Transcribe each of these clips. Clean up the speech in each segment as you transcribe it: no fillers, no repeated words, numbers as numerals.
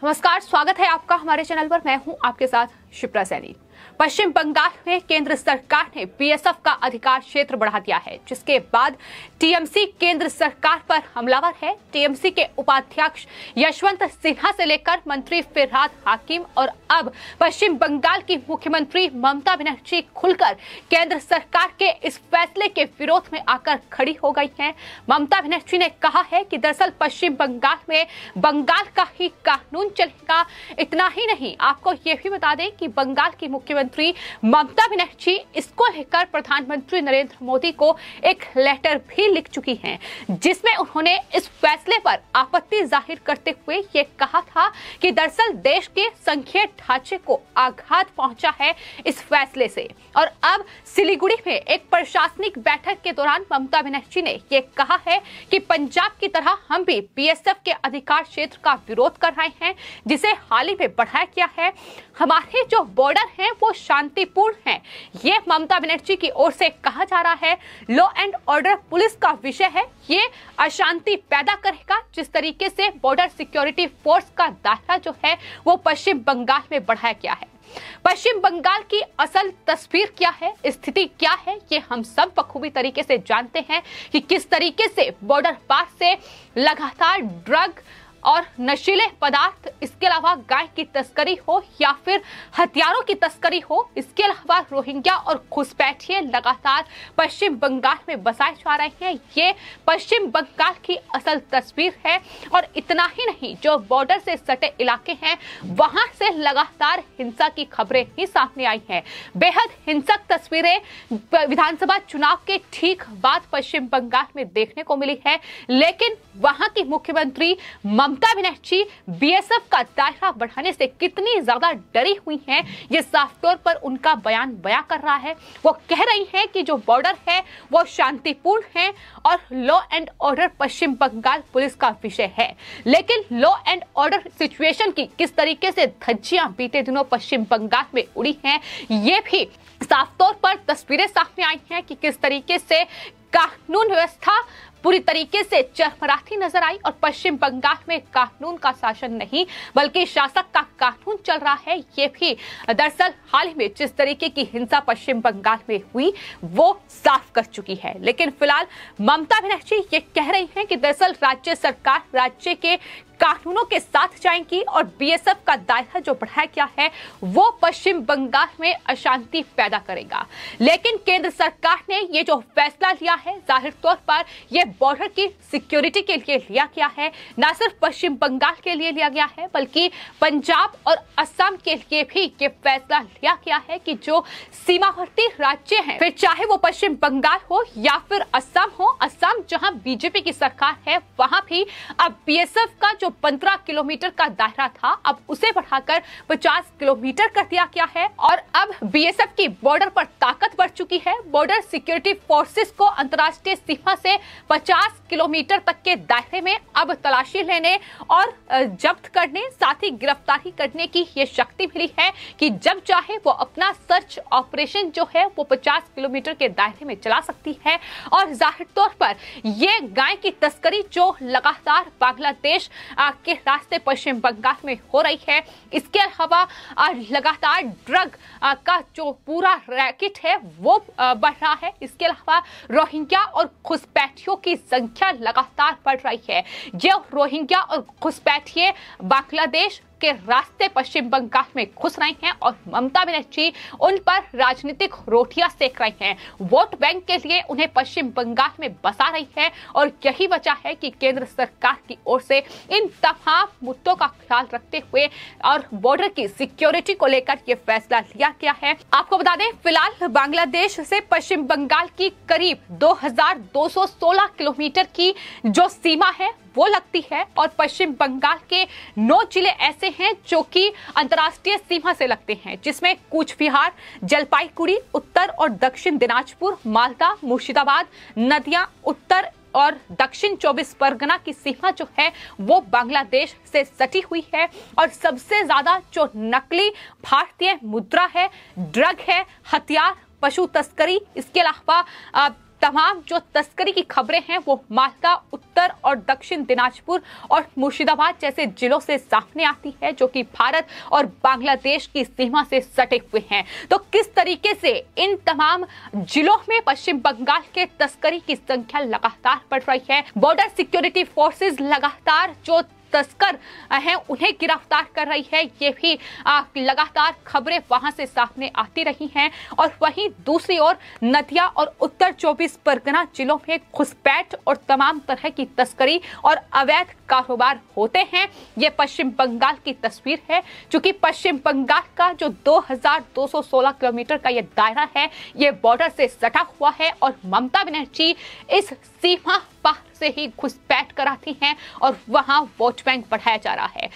नमस्कार, स्वागत है आपका हमारे चैनल पर। मैं हूं आपके साथ शिप्रा सैनी। पश्चिम बंगाल में केंद्र सरकार ने बीएसएफ का अधिकार क्षेत्र बढ़ा दिया है, जिसके बाद टीएमसी केंद्र सरकार पर हमलावर है। टीएमसी के उपाध्यक्ष यशवंत सिन्हा से लेकर मंत्री फिरहाद हाकिम और अब पश्चिम बंगाल की मुख्यमंत्री ममता बनर्जी खुलकर केंद्र सरकार के इस फैसले के विरोध में आकर खड़ी हो गई हैं। ममता बनर्जी ने कहा है कि दरअसल पश्चिम बंगाल में बंगाल का ही कानून चलेगा। इतना ही नहीं, आपको ये भी बता दें कि बंगाल की मुख्यमंत्री ममता बनर्जी इसको लेकर प्रधानमंत्री नरेंद्र मोदी को एक लेटर भी लिख चुकी हैं, जिसमें उन्होंने इस फैसले पर आपत्ति जाहिर करते हुए ये कहा था कि दरअसल देश के संघीय ढांचे को आघात पहुंचा है इस फैसले से। और अब सिलीगुड़ी में एक प्रशासनिक बैठक के दौरान ममता बनर्जी ने ये कहा है कि पंजाब की तरह हम भी बीएसएफ के अधिकार क्षेत्र का विरोध कर रहे हैं, जिसे हाल ही में बढ़ाया गया है। हमारे जो बॉर्डर हैं वो शांतिपूर्ण है, ये ममता बनर्जी की ओर से कहा जा रहा है। लॉ एंड ऑर्डर पुलिस का विषय है, ये अशांति पैदा करेगा। जिस तरीके से बॉर्डर सिक्योरिटी फोर्स का दायरा जो है वो पश्चिम बंगाल में बढ़ाया गया है। पश्चिम बंगाल की असल तस्वीर क्या है, स्थिति क्या है, ये हम सब बखूबी तरीके से जानते हैं कि किस तरीके से बॉर्डर पार से लगातार ड्रग और नशीले पदार्थ, इसके अलावा गाय की तस्करी हो या फिर हथियारों की तस्करी हो, इसके अलावा रोहिंग्या और घुसपैठिए लगातार पश्चिम बंगाल में बसाए जा रहे हैं। ये पश्चिम बंगाल की असल तस्वीर है। और इतना ही नहीं, जो बॉर्डर से सटे इलाके हैं वहां से लगातार हिंसा की खबरें ही सामने आई हैं। बेहद हिंसक तस्वीरें विधानसभा चुनाव के ठीक बाद पश्चिम बंगाल में देखने को मिली है। लेकिन वहां की मुख्यमंत्री ममता बनर्जी बीएसएफ का दायरा बढ़ाने से कितनी ज्यादा डरी हुई हैं, ये साफ तौर पर उनका बयान कर रहा है। वो कह रही हैं कि जो बॉर्डर है वो शांतिपूर्ण है और law and order Paschim Bangal police का विषय है। लेकिन लॉ एंड ऑर्डर सिचुएशन की किस तरीके से धज्जियां बीते दिनों पश्चिम बंगाल में उड़ी हैं, ये भी साफ तौर पर तस्वीरें सामने आई हैं कि किस तरीके से कानून व्यवस्था पूरी तरीके से चरमराती नजर आई। और पश्चिम बंगाल में कानून का शासन नहीं बल्कि शासक का कानून चल रहा है। ये भी दरअसल हाल ही में जिस तरीके की हिंसा पश्चिम बंगाल में हुई वो साफ कर चुकी है। लेकिन फिलहाल ममता बनर्जी ये कह रही हैं कि दरअसल राज्य सरकार राज्य के कानूनों के साथ जाएंगी और बीएसएफ का दायरा जो बढ़ाया गया है वो पश्चिम बंगाल में अशांति पैदा करेगा। लेकिन केंद्र सरकार ने ये जो फैसला लिया है, जाहिर तौर पर ये बॉर्डर की सिक्योरिटी के लिए लिया गया है। न सिर्फ पश्चिम बंगाल के लिए लिया गया है बल्कि पंजाब और असम के लिए भी ये फैसला लिया गया है कि जो सीमावर्ती राज्य हैं, फिर चाहे वो पश्चिम बंगाल हो या फिर असम हो, असम जहां बीजेपी की सरकार है वहां भी अब बीएसएफ का जो 15 किलोमीटर का दायरा था अब उसे बढ़ाकर 50 किलोमीटर कर दिया गया है। और अब बीएसएफ की बॉर्डर पर ताकत बढ़ चुकी है। बॉर्डर सिक्योरिटी फोर्सेस को अंतर्राष्ट्रीय सीमा से 50 किलोमीटर तक के दायरे में अब तलाशी लेने और जब्त करने, साथ ही गिरफ्तारी करने की ये शक्ति मिली है कि जब चाहे वो अपना सर्च ऑपरेशन जो है वो 50 किलोमीटर के दायरे में चला सकती है। और जाहिर तौर पर ये गाय की तस्करी जो लगातार बांग्लादेश के रास्ते पश्चिम बंगाल में हो रही है, इसके अलावा लगातार ड्रग का जो पूरा रैकेट है वो बढ़ रहा है। इसके अलावा रोहिंग्या और घुसपैठियों की संख्या लगातार बढ़ रही है। जो रोहिंग्या और घुसपैठिए बांग्लादेश के रास्ते पश्चिम बंगाल में घुस रहे हैं और ममता बनर्जी उन पर राजनीतिक रोटियां सेक रही हैं। वोट बैंक के लिए उन्हें पश्चिम बंगाल में बसा रही है। और यही वजह है कि केंद्र सरकार की ओर से इन तमाम मुद्दों का ख्याल रखते हुए और बॉर्डर की सिक्योरिटी को लेकर यह फैसला लिया गया है। आपको बता दें, फिलहाल बांग्लादेश से पश्चिम बंगाल की करीब 2216 किलोमीटर की जो सीमा है वो लगती है। और पश्चिम बंगाल के 9 जिले ऐसे हैं जो कि अंतर्राष्ट्रीय सीमा से लगते हैं, जिसमें कूच बिहार, जलपाईगुड़ी, उत्तर और दक्षिण दिनाजपुर, मालदा, मुर्शिदाबाद, नदिया, उत्तर और दक्षिण 24 परगना की सीमा जो है वो बांग्लादेश से सटी हुई है। और सबसे ज्यादा जो नकली भारतीय मुद्रा है, ड्रग है, हथियार, पशु तस्करी, इसके अलावा तमाम जो तस्करी की खबरें हैं वो मालदा, उत्तर और दक्षिण दिनाजपुर और मुर्शिदाबाद जैसे जिलों से सामने आती है, जो कि भारत और बांग्लादेश की सीमा से सटे हुए हैं। तो किस तरीके से इन तमाम जिलों में पश्चिम बंगाल के तस्करी की संख्या लगातार बढ़ रही है। बॉर्डर सिक्योरिटी फोर्सेस लगातार जो तस्कर हैं उन्हें गिरफ्तार कर रही है, ये भी लगातार खबरें वहां से सामने आती रही हैं। और वहीं दूसरी ओर नदिया और उत्तर 24 परगना जिलों में घुसपैठ और तमाम तरह की तस्करी और अवैध कारोबार होते हैं। ये पश्चिम बंगाल की तस्वीर है। चूंकि पश्चिम बंगाल का जो 2216 किलोमीटर का ये दायरा है, ये बॉर्डर से सटा हुआ है और ममता बनर्जी इस सीमा पार से ही घुसपैठ कराती हैं और वहां वोट बैंक बढ़ाया जा रहा है।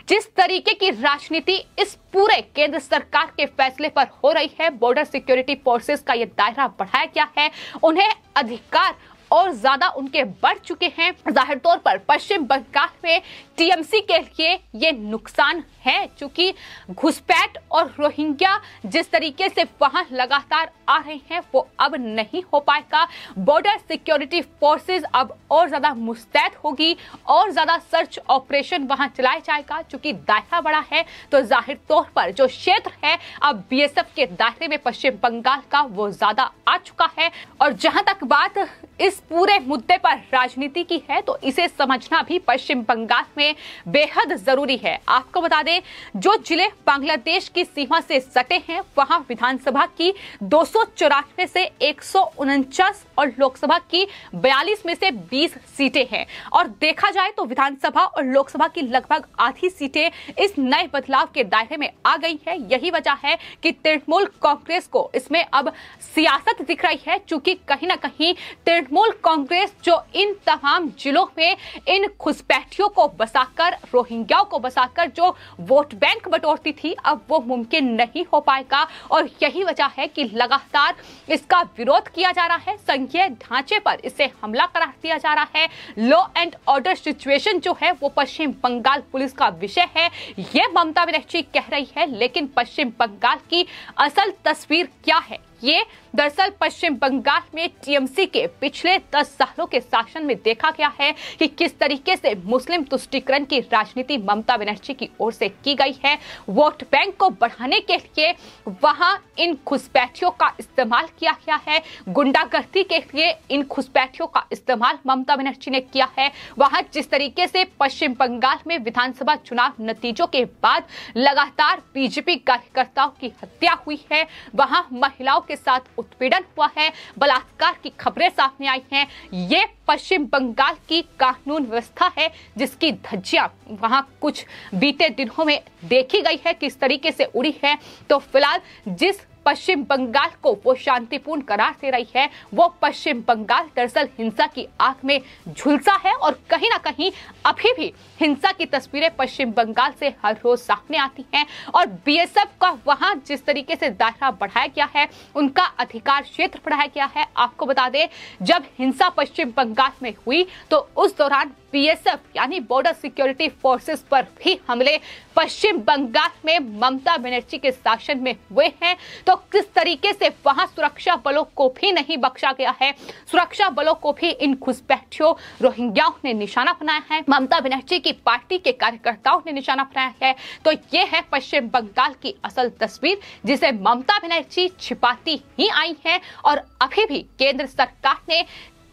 जिस तरीके की राजनीति इस पूरे केंद्र सरकार के फैसले पर हो रही है, बॉर्डर सिक्योरिटी फोर्सेस का ये दायरा बढ़ाया गया है, उन्हें अधिकार और ज्यादा उनके बढ़ चुके हैं। जाहिर तौर पर पश्चिम बंगाल में टीएमसी के लिए ये नुकसान है, क्योंकि घुसपैठ और रोहिंग्या जिस तरीके से वहां लगातार आ रहे हैं वो अब नहीं हो पाएगा। बॉर्डर सिक्योरिटी फोर्सेस अब और ज्यादा मुस्तैद होगी और ज्यादा सर्च ऑपरेशन वहां चलाया जाएगा। चूंकि दायरा बड़ा है तो जाहिर तौर पर जो क्षेत्र है अब बीएसएफ के दायरे में पश्चिम बंगाल का वो ज्यादा आ चुका है। और जहां तक बात इस पूरे मुद्दे पर राजनीति की है तो इसे समझना भी पश्चिम बंगाल में बेहद जरूरी है। आपको बता दें, जो जिले बांग्लादेश की सीमा से सटे हैं वहां विधानसभा की 294 से 149 और लोकसभा की 42 में से 20 सीटें हैं। और देखा जाए तो विधानसभा और लोकसभा की लगभग आधी सीटें इस नए बदलाव के दायरे में आ गई है। यही वजह है कि तृणमूल कांग्रेस को इसमें अब सियासत दिख रही है, चूंकि कहीं ना कहीं तृणमूल कांग्रेस जो इन तमाम जिलों में इन घुसपैठियों को बसाकर, रोहिंग्याओं को बसाकर जो वोट बैंक बटोरती थी, अब वो मुमकिन नहीं हो पाएगा। और यही वजह है कि लगातार इसका विरोध किया जा रहा है, संघीय ढांचे पर इसे हमला करार दिया जा रहा है। लॉ एंड ऑर्डर सिचुएशन जो है वो पश्चिम बंगाल पुलिस का विषय है, ये ममता बनर्जी कह रही है। लेकिन पश्चिम बंगाल की असल तस्वीर क्या है? ये दरअसल पश्चिम बंगाल में टीएमसी के पिछले 10 सालों के शासन में देखा गया है कि किस तरीके से मुस्लिम तुष्टीकरण की राजनीति ममता बनर्जी की ओर से की गई है। वोट बैंक को बढ़ाने के लिए वहां इन घुसपैठियों का इस्तेमाल किया गया है, गुंडागर्दी के लिए इन घुसपैठियों का इस्तेमाल ममता बनर्जी ने किया है। वहां जिस तरीके से पश्चिम बंगाल में विधानसभा चुनाव नतीजों के बाद लगातार बीजेपी कार्यकर्ताओं की हत्या हुई है, वहां महिलाओं के साथ उत्पीड़न हुआ है, बलात्कार की खबरें सामने आई हैं। ये पश्चिम बंगाल की कानून व्यवस्था है जिसकी धज्जियां वहां कुछ बीते दिनों में देखी गई है किस तरीके से उड़ी है। तो फिलहाल जिस पश्चिम बंगाल को वो शांतिपूर्ण करार दे रही है, वो पश्चिम बंगाल दरअसल हिंसा की आग में झुलसा है। और कहीं ना कहीं अभी भी हिंसा की तस्वीरें पश्चिम बंगाल से हर रोज सामने आती हैं। और बीएसएफ का वहां जिस तरीके से दायरा बढ़ाया गया है, उनका अधिकार क्षेत्र बढ़ाया गया है। आपको बता दें, जब हिंसा पश्चिम बंगाल में हुई तो उस दौरान बीएसएफ यानी बॉर्डर सिक्योरिटी फोर्सेस पर भी हमले पश्चिम बंगाल में ममता बनर्जी के शासन में हुए हैं। तो किस तरीके से वहां सुरक्षा बलों को भी नहीं बख्शा गया है, सुरक्षा बलों को भी इन घुसपैठियों रोहिंग्याओं ने निशाना बनाया है, ममता बनर्जी की पार्टी के कार्यकर्ताओं ने निशाना बनाया है। तो ये है पश्चिम बंगाल की असल तस्वीर, जिसे ममता बनर्जी छिपाती ही आई है। और अभी भी केंद्र सरकार ने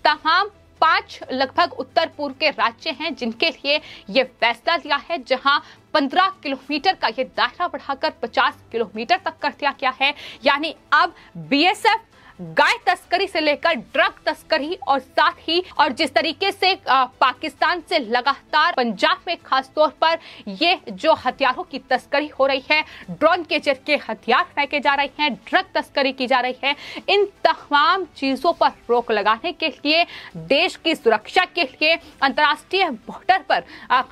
तमाम 5 लगभग उत्तर पूर्व के राज्य हैं जिनके लिए ये फैसला लिया है, जहां 15 किलोमीटर का ये दायरा बढ़ाकर 50 किलोमीटर तक कर दिया गया है। यानी अब बीएसएफ गाय तस्करी से लेकर ड्रग तस्करी और साथ ही और जिस तरीके से पाकिस्तान से लगातार पंजाब में खास तौर पर ये जो हथियारों की तस्करी हो रही है, ड्रोन के जरिए हथियार फेंके जा रहे हैं, ड्रग तस्करी की जा रही है, इन तमाम चीजों पर रोक लगाने के लिए, देश की सुरक्षा के लिए, अंतर्राष्ट्रीय बॉर्डर पर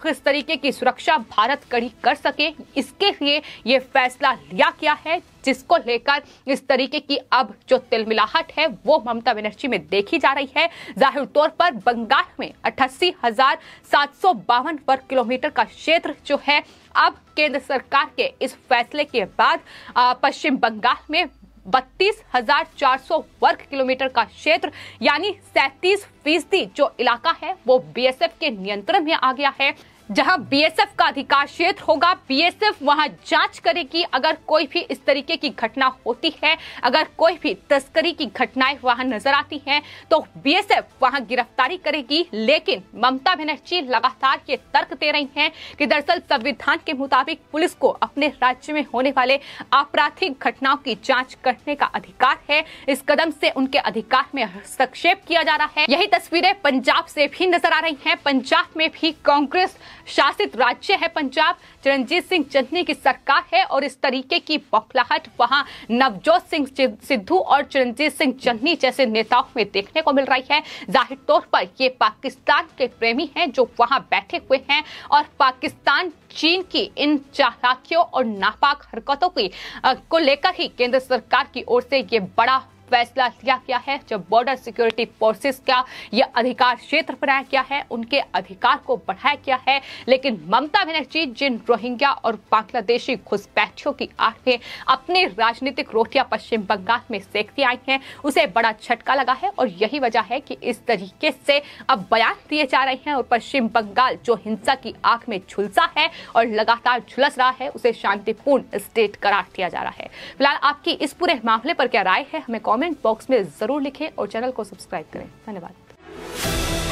किस तरीके की सुरक्षा भारत कड़ी कर सके, इसके लिए ये फैसला लिया गया है, जिसको लेकर इस तरीके की अब जो तिलमिलाहट है वो ममता बनर्जी में देखी जा रही है। जाहिर तौर पर बंगाल में 88,752 वर्ग किलोमीटर का क्षेत्र जो है अब केंद्र सरकार के इस फैसले के बाद पश्चिम बंगाल में 32,400 वर्ग किलोमीटर का क्षेत्र यानी 37% जो इलाका है वो बीएसएफ के नियंत्रण में आ गया है। जहां बीएसएफ का अधिकार क्षेत्र होगा, बीएसएफ वहां जांच करेगी। अगर कोई भी इस तरीके की घटना होती है, अगर कोई भी तस्करी की घटनाएं वहां नजर आती हैं, तो बीएसएफ वहां गिरफ्तारी करेगी। लेकिन ममता बनर्जी लगातार ये तर्क दे रही हैं कि दरअसल संविधान के मुताबिक पुलिस को अपने राज्य में होने वाले आपराधिक घटनाओं की जांच करने का अधिकार है। इस कदम से उनके अधिकार में हस्तक्षेप किया जा रहा है। यही तस्वीरें पंजाब से भी नजर आ रही हैं। पंजाब में भी कांग्रेस शासित राज्य है पंजाब, चरणजीत सिंह चन्नी की सरकार है और इस तरीके की बौखलाहट वहां नवजोत सिंह सिद्धू और चरणजीत सिंह चन्नी जैसे नेताओं में देखने को मिल रही है। जाहिर तौर पर ये पाकिस्तान के प्रेमी हैं जो वहां बैठे हुए हैं और पाकिस्तान चीन की इन चालाकियों और नापाक हरकतों की को लेकर ही केंद्र सरकार की ओर से ये बड़ा फैसला लिया गया है। जब बॉर्डर सिक्योरिटी फोर्सेस का यह अधिकार क्षेत्र बनाया गया है, उनके अधिकार को बढ़ाया गया है। लेकिन ममता बनर्जी जिन रोहिंग्या और बांग्लादेशी घुसपैठियों की आड़ में अपनी राजनीतिक रोटियां पश्चिम बंगाल में सेकती आई हैं, उसे बड़ा झटका लगा है और यही वजह है कि इस तरीके से अब बयान दिए जा रहे हैं और पश्चिम बंगाल जो हिंसा की आग में झुलसा है और लगातार झुलस रहा है, उसे शांतिपूर्ण स्टेट करार दिया जा रहा है। फिलहाल आपकी इस पूरे मामले पर क्या राय है, हमें कमेंट बॉक्स में जरूर लिखें और चैनल को सब्सक्राइब करें। धन्यवाद।